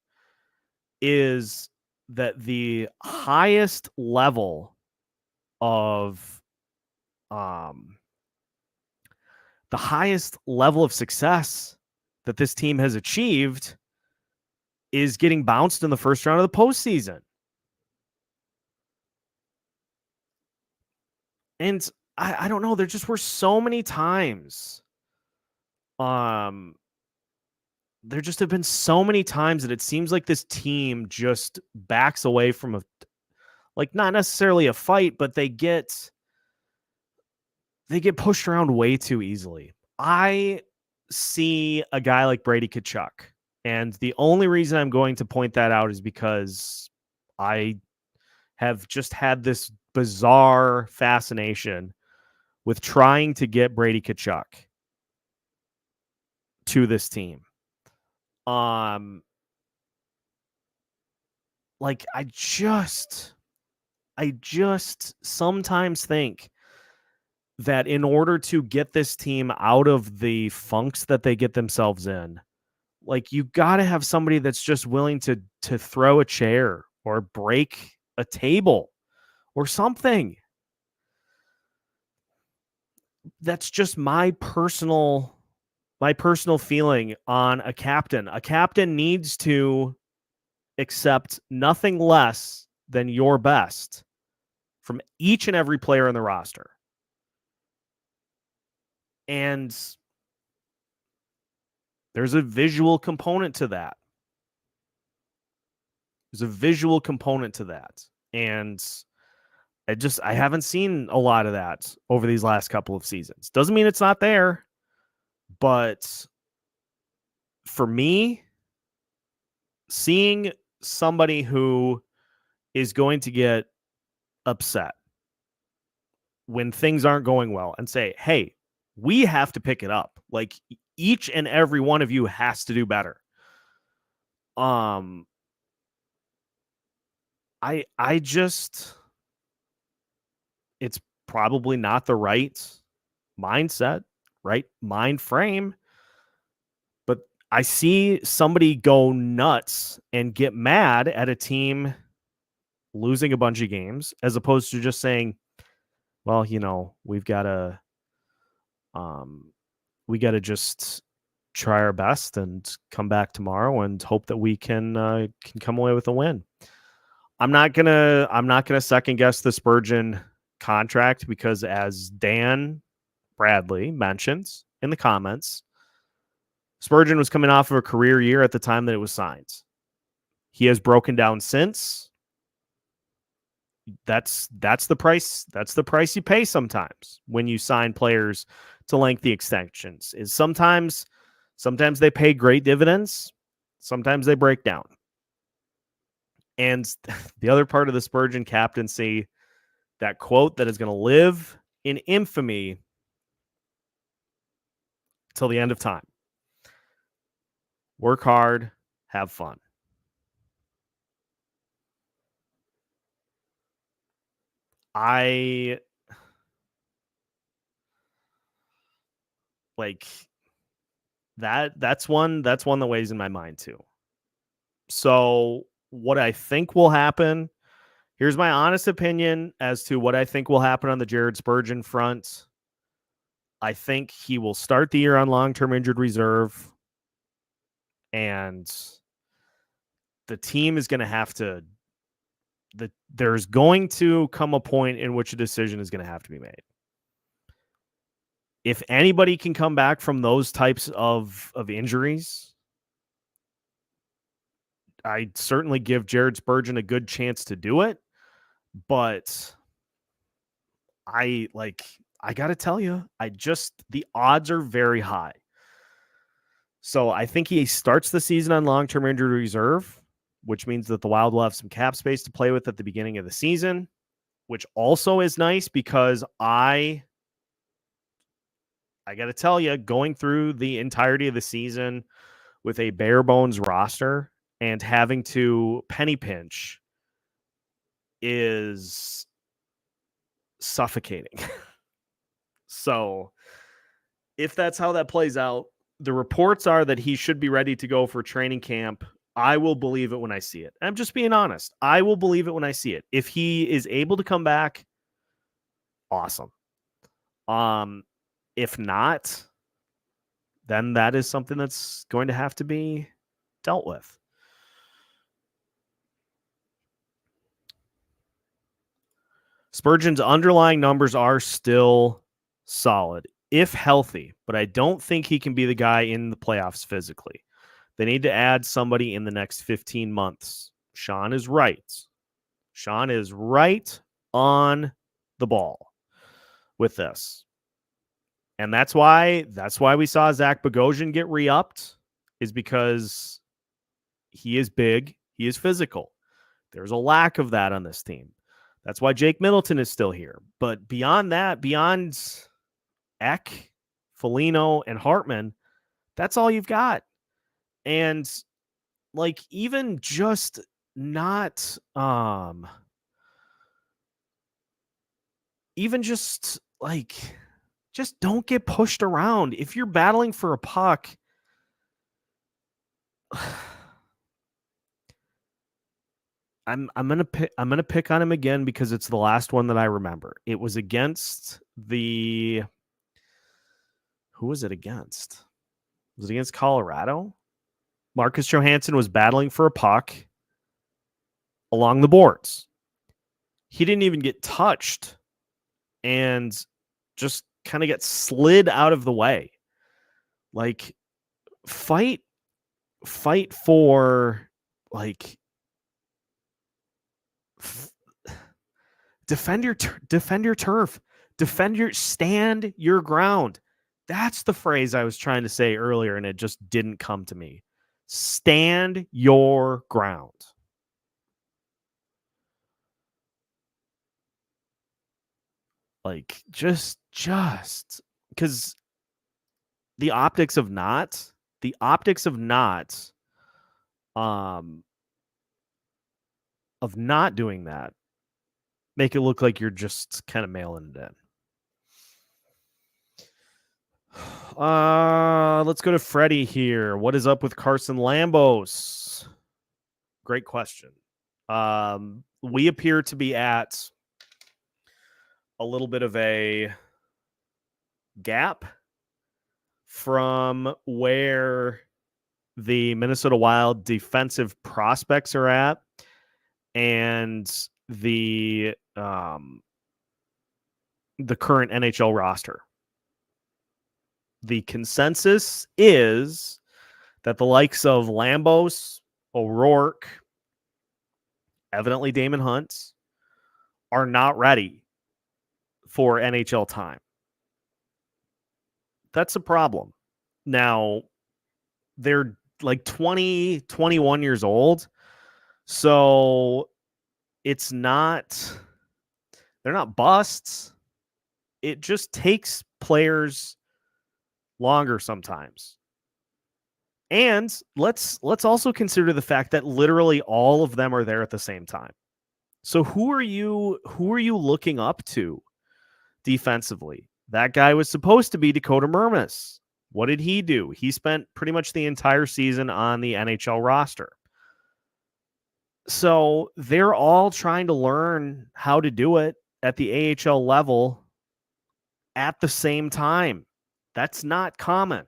is that the highest level of success that this team has achieved is getting bounced in the first round of the postseason. And I don't know, there just were so many times. There just have been so many times that it seems like this team just backs away from not necessarily a fight, but they get pushed around way too easily. I see a guy like Brady Tkachuk, and the only reason I'm going to point that out is because I have just had this bizarre fascination with trying to get Brady Tkachuk to this team. I just sometimes think that in order to get this team out of the funks that they get themselves in, you got to have somebody that's just willing to throw a chair or break a table or something. That's just my personal feeling on a captain. A captain needs to accept nothing less than your best from each and every player in the roster. And there's a visual component to that. And I haven't seen a lot of that over these last couple of seasons. Doesn't mean it's not there, but for me, seeing somebody who is going to get upset when things aren't going well and say, hey, we have to pick it up. Each and every one of you has to do better. It's probably not the right mindset, right mind frame. But I see somebody go nuts and get mad at a team losing a bunch of games as opposed to just saying, well, we've got to just try our best and come back tomorrow and hope that we can come away with a win. I'm not gonna second guess the Spurgeon contract because, as Dan Bradley mentions in the comments, Spurgeon was coming off of a career year at the time that it was signed. He has broken down since. That's the price. That's the price you pay sometimes when you sign players to lengthy extensions. Is sometimes they pay great dividends, sometimes they break down. And the other part of the Spurgeon captaincy, that quote that is going to live in infamy till the end of time: work hard, have fun. That's one that weighs in my mind too. So what I think will happen, here's my honest opinion as to what I think will happen on the Jared Spurgeon front. I think he will start the year on long-term injured reserve, and the team is going to have to there's going to come a point in which a decision is going to have to be made. If anybody can come back from those types of injuries, I certainly give Jared Spurgeon a good chance to do it. But I got to tell you, the odds are very high. So I think he starts the season on long-term injury reserve, which means that the Wild will have some cap space to play with at the beginning of the season, which also is nice because I got to tell you, going through the entirety of the season with a bare bones roster and having to penny pinch is suffocating. So if that's how that plays out, the reports are that he should be ready to go for training camp I will believe it when I see it. I'm just being honest. I will believe it when I see it. If he is able to come back, awesome. If not, then that is something that's going to have to be dealt with. Spurgeon's underlying numbers are still solid, if healthy, but I don't think he can be the guy in the playoffs physically. They need to add somebody in the next 15 months. Sean is right. Sean is right on the ball with this. And that's why we saw Zach Bogosian get re-upped, is because he is big, he is physical. There's a lack of that on this team. That's why Jake Middleton is still here. But beyond that, beyond Eck, Foligno, and Hartman, that's all you've got. And like, even just not even just like, just don't get pushed around. If you're battling for a puck, I'm gonna pick on him again because it's the last one that I remember. It was against who was it against? Was it against Colorado? Marcus Johansson was battling for a puck along the boards. He didn't even get touched and just kind of get slid out of the way. Like, fight for, like, defend your turf, stand your ground. That's the phrase I was trying to say earlier, and it just didn't come to me. Stand your ground. Like, just because the optics of not doing that make it look like you're just kind of mailing it in. Let's go to Freddie here. What is up with Carson Lambos? Great question. We appear to be at a little bit of a gap from where the Minnesota Wild defensive prospects are at and the current NHL roster. The consensus is that the likes of Lambos, O'Rourke, evidently Damon Hunt, are not ready for NHL time. That's a problem. Now, they're like 20, 21 years old. So they're not busts. It just takes players longer sometimes. And let's also consider the fact that literally all of them are there at the same time. So who are you looking up to defensively? That guy was supposed to be Dakota Mermis. What did he do? He spent pretty much the entire season on the NHL roster. So they're all trying to learn how to do it at the AHL level at the same time. That's not common.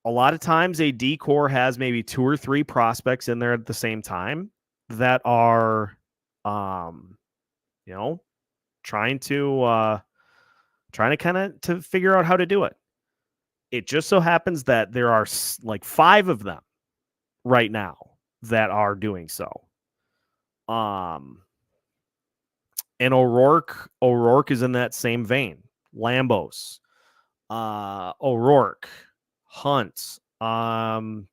A lot of times a D-corps has maybe 2 or 3 prospects in there at the same time that are, trying to kind of to figure out how to do it. It just so happens that there are like 5 of them right now that are doing so. And O'Rourke is in that same vein. Lambos, O'Rourke, Hunt,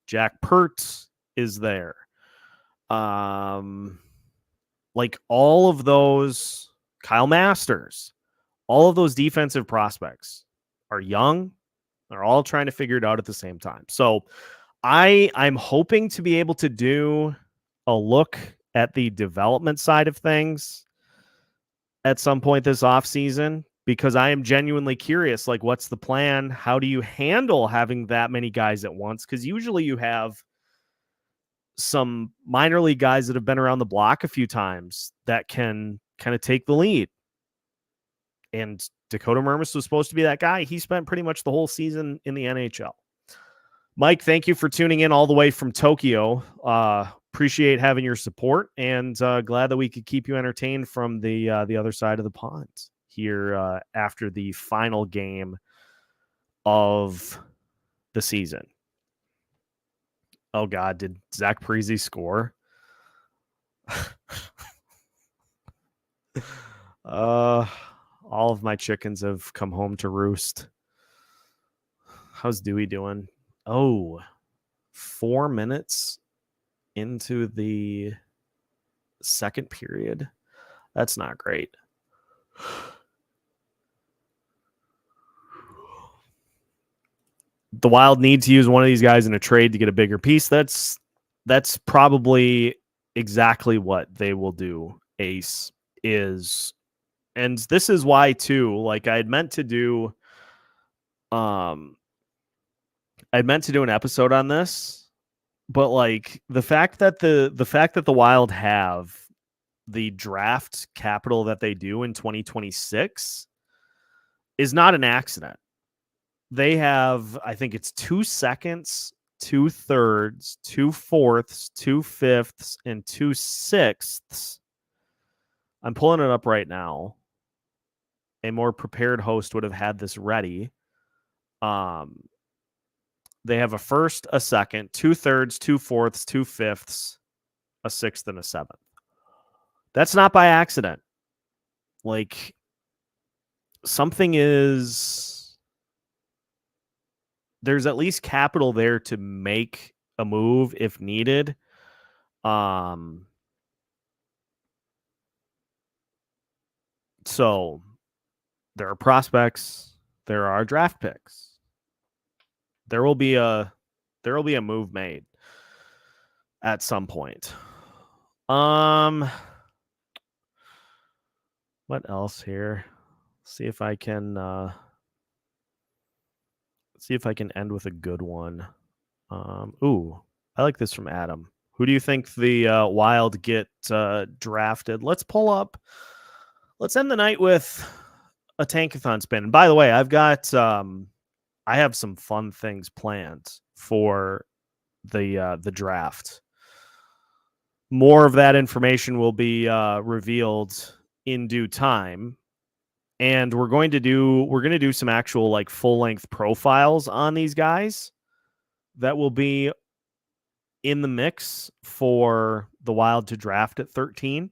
Jack Pert is there. Like all of those, Kyle Masters, all of those defensive prospects are young. They're all trying to figure it out at the same time. So I'm hoping to be able to do a look at the development side of things at some point this offseason, because I am genuinely curious, like, what's the plan? How do you handle having that many guys at once? Because usually you have some minor league guys that have been around the block a few times that can kind of take the lead. And Dakota Mermis was supposed to be that guy. He spent pretty much the whole season in the NHL. Mike, thank you for tuning in all the way from Tokyo. Appreciate having your support, and glad that we could keep you entertained from the other side of the pond here after the final game of the season. Oh God, did Zach Parise score? All of my chickens have come home to roost. How's Dewey doing? Oh, 4 minutes into the second period. That's not great. The Wild need to use one of these guys in a trade to get a bigger piece. That's probably exactly what they will do. Ace is, and this is why too. Like I had meant to do an episode on this, but like the fact that the Wild have the draft capital that they do in 2026 is not an accident. They have, I think it's 2 seconds, 2 thirds, 2 fourths, 2 fifths, and 2 sixths. I'm pulling it up right now. A more prepared host would have had this ready. They have a first, a second, 2 thirds, 2 fourths, 2 fifths, a sixth, and a seventh. That's not by accident. Like, something is... There's at least capital there to make a move if needed. So there are prospects, there are draft picks. There will be a move made at some point. What else here? See if I can end with a good one. Ooh, I like this from Adam. Who do you think the Wild get drafted? Let's end the night with a tankathon spin. And by the way, I've got I have some fun things planned for the draft. More of that information will be revealed in due time. And we're going to do some actual like full-length profiles on these guys that will be in the mix for the Wild to draft at 13.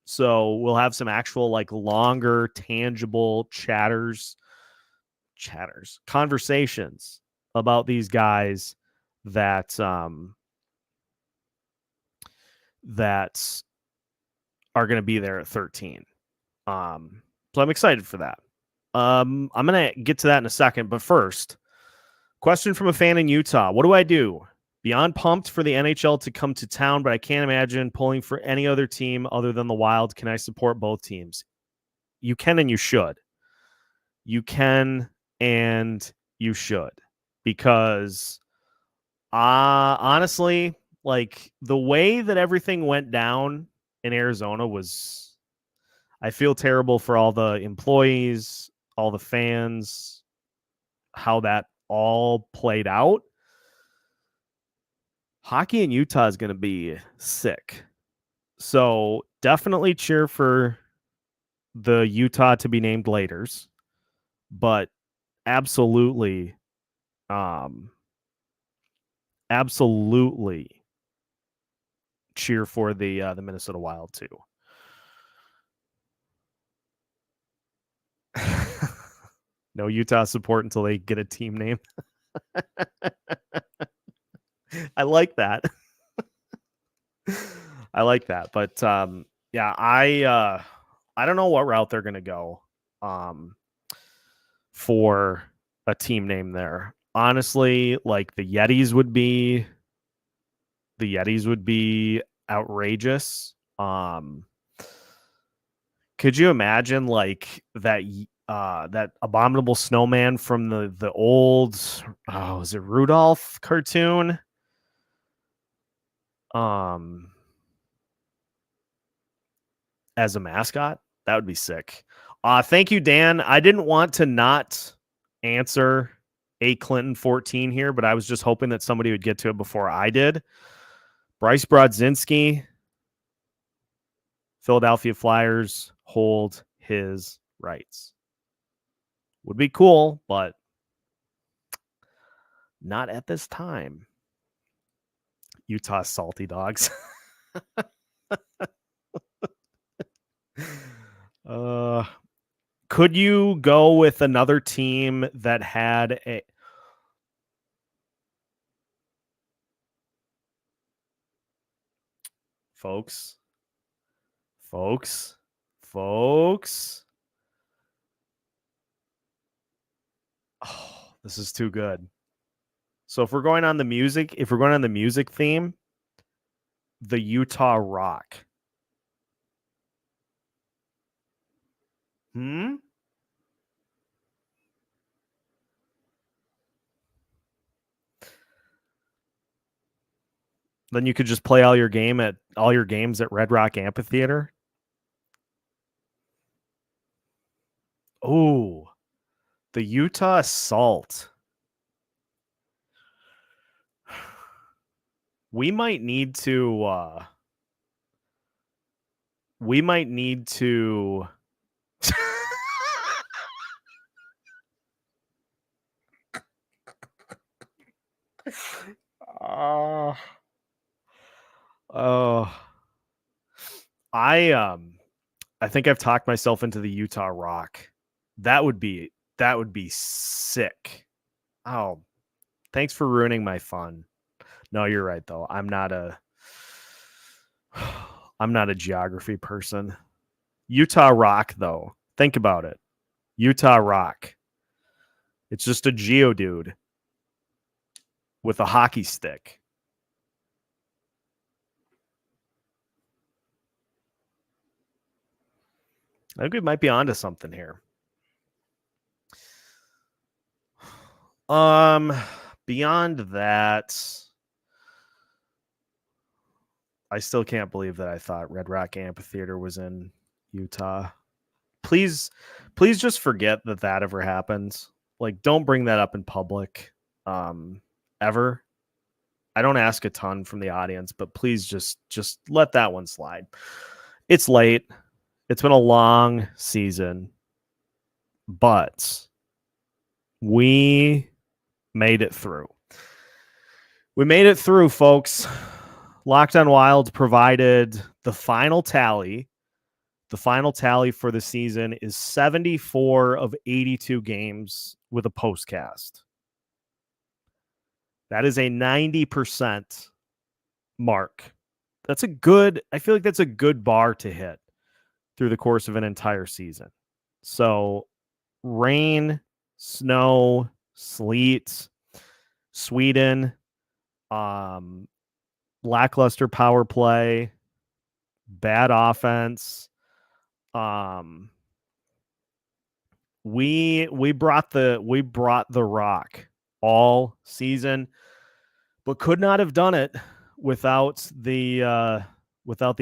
So we'll have some actual like longer, tangible conversations about these guys that are going to be there at 13. So I'm excited for that. I'm going to get to that in a second, but first, question from a fan in Utah. What do I do? Beyond pumped for the NHL to come to town, but I can't imagine pulling for any other team other than the Wild. Can I support both teams? You can and you should. You can and you should. Because honestly, like the way that everything went down in Arizona was, I feel terrible for all the employees, all the fans, how that all played out. Hockey in Utah is going to be sick. So definitely cheer for the Utah to be named Laters, but absolutely cheer for the Minnesota Wild too. No Utah support until they get a team name. I like that. I like that. But yeah, I don't know what route they're gonna go for a team name there. Honestly, like the Yetis would be outrageous. Could you imagine like that abominable snowman from the old, was it Rudolph cartoon? as a mascot. That would be sick. Thank you, Dan. I didn't want to not answer a Clinton 14 here, but I was just hoping that somebody would get to it before I did. Bryce Brodzinski, Philadelphia Flyers hold his rights. Would be cool, but not at this time. Utah Salty Dogs. Could you go with another team that had a... Folks. Oh, this is too good. So if we're going on the music theme, the Utah Rock. Then you could just play all your games at Red Rock Amphitheater. Oh, the Utah Assault. We might need to I think I've talked myself into the Utah Rock. That would be sick. Oh, thanks for ruining my fun. No, you're right though. I'm not a geography person. Utah Rock though. Think about it. Utah Rock. It's just a Geodude with a hockey stick. I think we might be onto something here. Beyond that, I still can't believe that I thought Red Rock Amphitheater was in Utah. Please just forget that ever happens. Like, don't bring that up in public, ever. I don't ask a ton from the audience, but please just let that one slide. It's late. It's been a long season, but we made it through. We made it through, folks. Locked on Wild provided the final tally. The final tally for the season is 74 of 82 games with a postcast. That is a 90% mark. I feel like that's a good bar to hit through the course of an entire season. So rain, snow, sleet, Sweden, lackluster power play, bad offense. We brought the rock all season, but could not have done it without the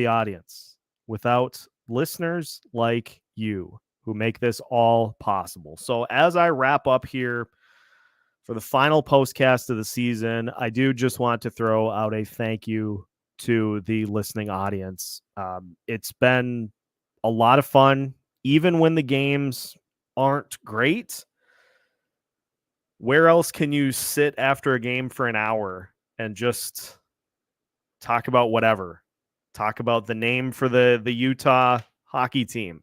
audience, without listeners like you who make this all possible. So as I wrap up here for the final postcast of the season, I do just want to throw out a thank you to the listening audience. It's been a lot of fun, even when the games aren't great. Where else can you sit after a game for an hour and just talk about whatever? Talk about the name for the Utah hockey team.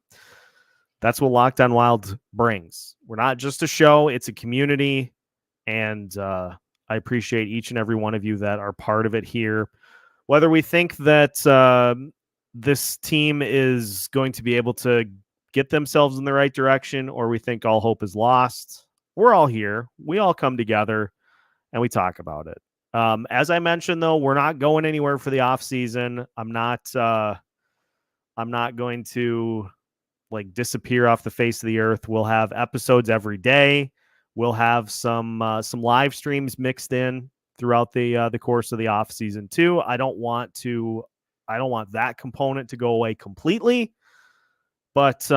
That's what Locked on Wild brings. We're not just a show, it's a community. And I appreciate each and every one of you that are part of it here. Whether we think that this team is going to be able to get themselves in the right direction, or we think all hope is lost, we're all here. We all come together and we talk about it. As I mentioned, though, we're not going anywhere for the off season. I'm not going to disappear off the face of the earth. We'll have episodes every day. We'll have some live streams mixed in throughout the course of the off season too. I don't want that component to go away completely, but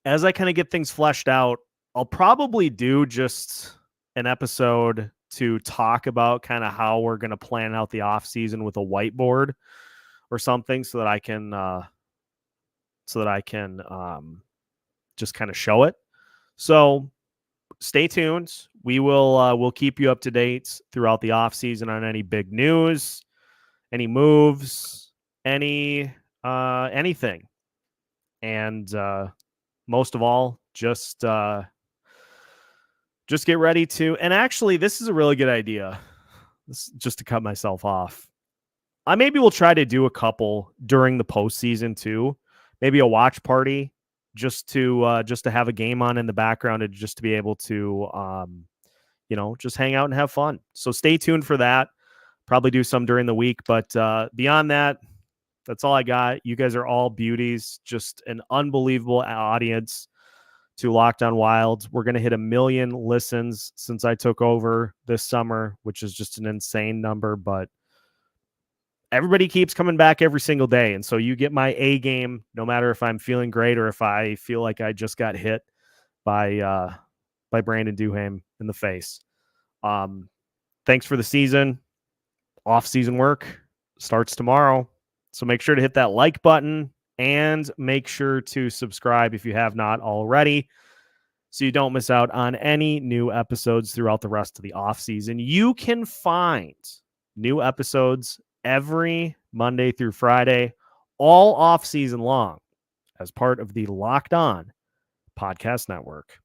as I kind of get things fleshed out, I'll probably do just an episode to talk about kind of how we're going to plan out the off season with a whiteboard or something, so that I can just kind of show it. So stay tuned. We'll keep you up to date throughout the off season on any big news, any moves, anything. And most of all, just get ready to, and actually this is a really good idea. Just to cut myself off. I maybe will try to do a couple during the postseason too. Maybe a watch party just to have a game on in the background and just to be able to just hang out and have fun. So stay tuned for that. Probably do some during the week, but beyond that, that's all I got. You guys are all beauties. Just an unbelievable audience to Locked On Wild. We're going to hit 1 million listens since I took over this summer, which is just an insane number, but everybody keeps coming back every single day. And so you get my A game, no matter if I'm feeling great or if I feel like I just got hit by Brandon Duhaime in the face. Thanks for the season. Off-season work starts tomorrow. So make sure to hit that like button and make sure to subscribe if you have not already, so you don't miss out on any new episodes throughout the rest of the off-season. You can find new episodes every Monday through Friday, all off-season long, as part of the Locked On Podcast Network.